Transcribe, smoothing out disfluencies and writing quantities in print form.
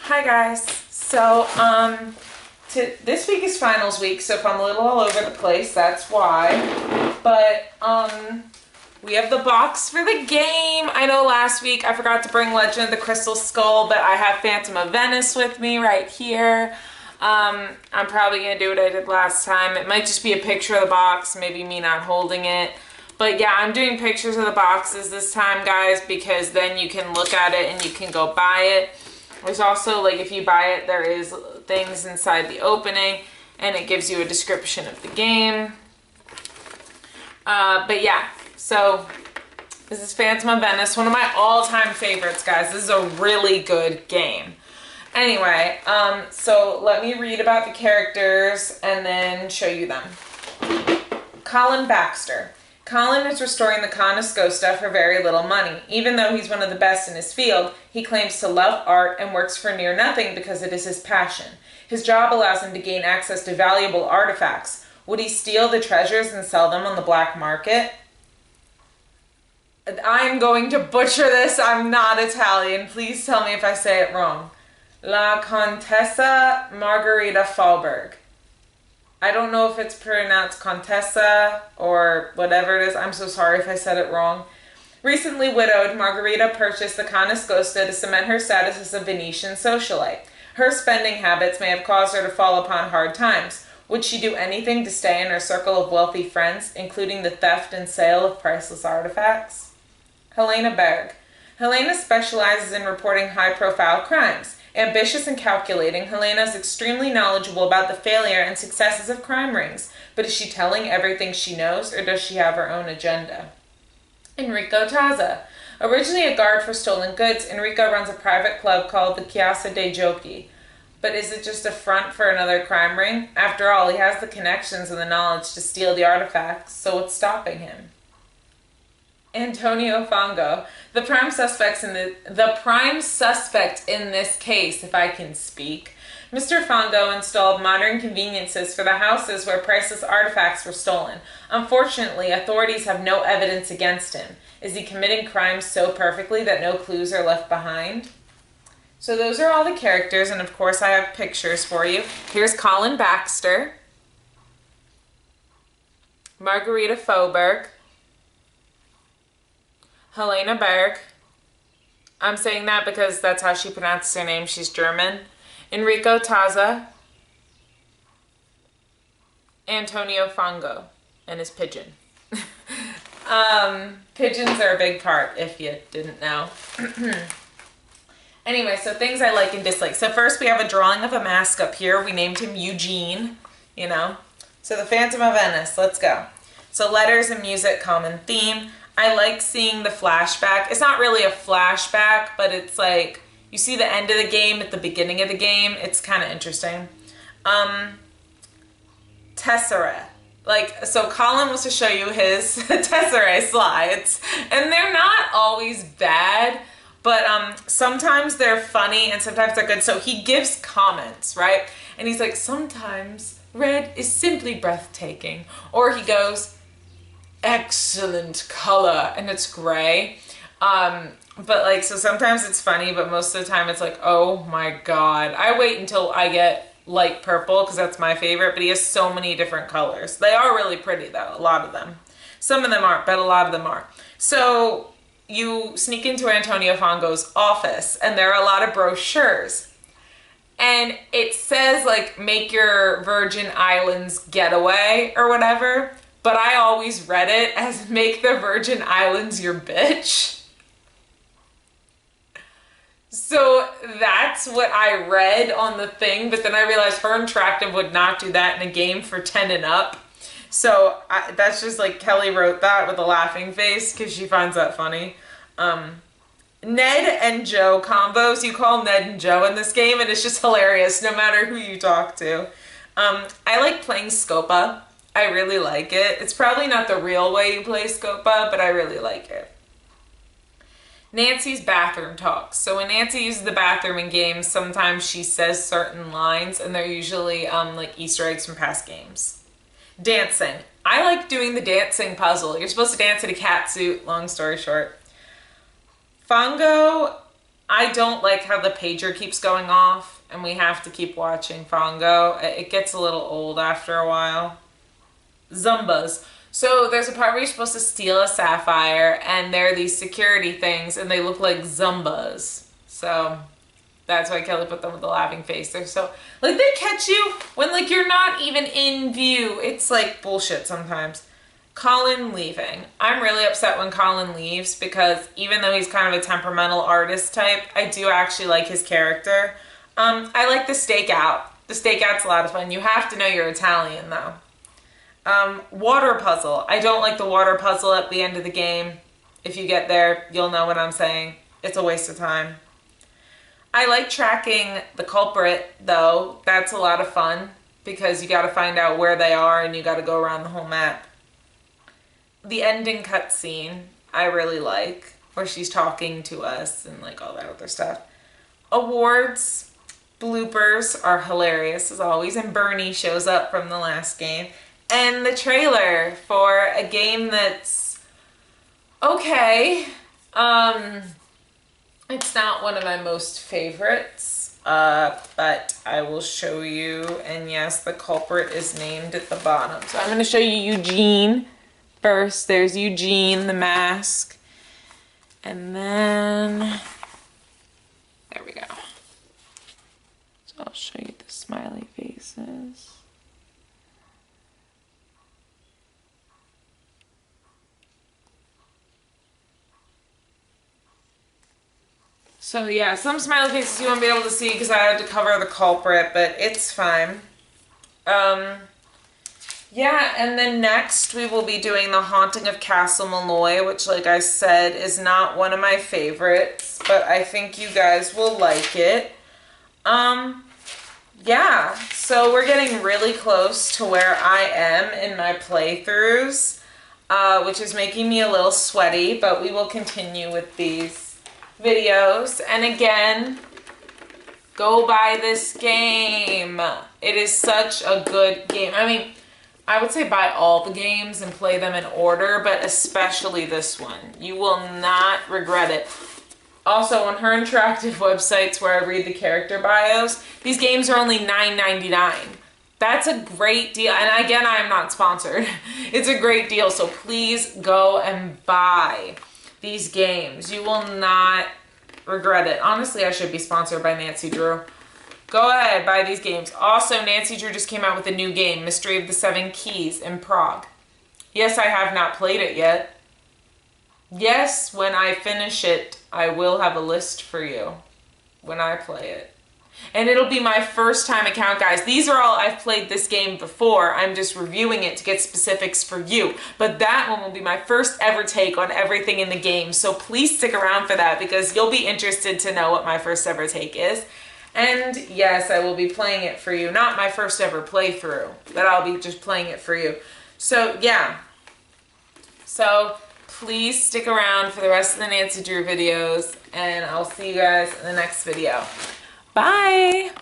Hi guys. This week is finals week, so if I'm a little all over the place, that's why. But we have the box for the game. I know last week I forgot to bring Legend of the Crystal Skull, but I have Phantom of Venice with me right here. I'm probably gonna do what I did last time. It might just be a picture of the box, maybe me not holding it. But yeah, I'm doing pictures of the boxes this time, guys, because then you can look at it and you can go buy it. There's also, like, if you buy it, there is things inside the opening, and it gives you a description of the game. But yeah, so this is Phantom of Venice, one of my all-time favorites, guys. This is a really good game. Anyway, so let me read about the characters and then show you them. Colin Baxter. Colin is restoring the Conestoga for very little money. Even though he's one of the best in his field, he claims to love art and works for near nothing because it is his passion. His job allows him to gain access to valuable artifacts. Would he steal the treasures and sell them on the black market? I'm going to butcher this. I'm not Italian. Please tell me if I say it wrong. La Contessa Margherita Fahlberg. I don't know if it's pronounced Contessa or whatever it is. I'm so sorry if I said it wrong. Recently widowed, Margherita purchased the Conestoga to cement her status as a Venetian socialite. Her spending habits may have caused her to fall upon hard times. Would she do anything to stay in her circle of wealthy friends, including the theft and sale of priceless artifacts? Helena Berg. Helena specializes in reporting high-profile crimes. Ambitious and calculating, Helena is extremely knowledgeable about the failure and successes of crime rings. But is she telling everything she knows, or does she have her own agenda? Enrico Taza. Originally a guard for stolen goods, Enrico runs a private club called the Chiesa dei Giochi. But is it just a front for another crime ring? After all, he has the connections and the knowledge to steal the artifacts, so what's stopping him? Antonio Fango, the prime suspect in this case, if I can speak. Mr. Fango installed modern conveniences for the houses where priceless artifacts were stolen. Unfortunately, authorities have no evidence against him. Is he committing crimes so perfectly that no clues are left behind? So those are all the characters, and of course I have pictures for you. Here's Colin Baxter, Margherita Fahlberg, Helena Berg. I'm saying that because that's how she pronounces her name. She's German. Enrico Taza. Antonio Fango and his pigeon. Pigeons are a big part, if you didn't know. Anyway, so things I like and dislike. So first we have a drawing of a mask up here. We named him Eugene, you know. So the Phantom of Venice, let's go. So letters and music, common theme. I like seeing the flashback. It's not really a flashback, but it's like you see the end of the game at the beginning of the game. It's kind of interesting. Tesserae. Like, so Colin wants to show you his Tesserae slides, and they're not always bad, but sometimes they're funny and sometimes they're good. So he gives comments, right? And he's like, sometimes red is simply breathtaking. Or he goes, excellent color, and it's gray. But like, so sometimes it's funny, but most of the time it's like, oh my god. I wait until I get light purple because that's my favorite, but he has so many different colors. They are really pretty though, a lot of them. Some of them aren't, but a lot of them are. So you sneak into Antonio Fango's office and there are a lot of brochures. And it says like, make your Virgin Islands getaway or whatever. But I always read it as make the Virgin Islands your bitch. So that's what I read on the thing, but then I realized Her Interactive would not do that in a game for 10 and up. So that's just like Kelly wrote that with a laughing face because she finds that funny. Ned and Joe combos, you call Ned and Joe in this game, and it's just hilarious no matter who you talk to. I like playing Scopa. I really like it. It's probably not the real way you play Scopa, but I really like it. Nancy's bathroom talks. So when Nancy uses the bathroom in games, sometimes she says certain lines, and they're usually like Easter eggs from past games. Dancing. I like doing the dancing puzzle. You're supposed to dance in a cat suit, long story short. Fango I don't like how the pager keeps going off and we have to keep watching Fongo. It gets a little old after a while. Zumbas. So there's a part where you're supposed to steal a sapphire and there are these security things and they look like Zumbas. So that's why Kelly put them with the laughing face. They're so, like, they catch you when, like, you're not even in view. It's like bullshit sometimes. Colin leaving. I'm really upset when Colin leaves because even though he's kind of a temperamental artist type, I do actually like his character. I like the stakeout. The stakeout's a lot of fun. You have to know you're Italian though. Water puzzle. I don't like the water puzzle at the end of the game. If you get there, you'll know what I'm saying. It's a waste of time. I like tracking the culprit though. That's a lot of fun because you got to find out where they are and you got to go around the whole map. The ending cutscene I really like, where she's talking to us and like all that other stuff. Awards, bloopers are hilarious as always, and Bernie shows up from the last game. And the trailer for a game that's okay. It's not one of my most favorites, but I will show you. And yes, the culprit is named at the bottom. So I'm going to show you Eugene. First, there's Eugene, the mask. And then, there we go. So I'll show you the smiley faces. So yeah, some smiley faces you won't be able to see because I had to cover the culprit, but it's fine. Yeah, and then next we will be doing The Haunting of Castle Malloy, which, like I said, is not one of my favorites, but I think you guys will like it. Yeah, so we're getting really close to where I am in my playthroughs, which is making me a little sweaty, but we will continue with these videos. And again, go buy this game. It is such a good game. I mean, I would say buy all the games and play them in order, but especially this one. You will not regret it. Also, on her interactive websites where I read the character bios, these games are only $9.99. That's a great deal. And again, I am not sponsored. It's a great deal, so please go and buy these games. You will not regret it. Honestly, I should be sponsored by Nancy Drew. Go ahead, buy these games. Also, Nancy Drew just came out with a new game, Mystery of the Seven Keys in Prague. Yes, I have not played it yet. Yes, when I finish it, I will have a list for you when I play it. And it'll be my first time account, guys. These are all, I've played this game before. I'm just reviewing it to get specifics for you. But that one will be my first ever take on everything in the game. So please stick around for that because you'll be interested to know what my first ever take is. And yes, I will be playing it for you. Not my first ever playthrough, but I'll be just playing it for you. So yeah. So please stick around for the rest of the Nancy Drew videos, and I'll see you guys in the next video. Bye!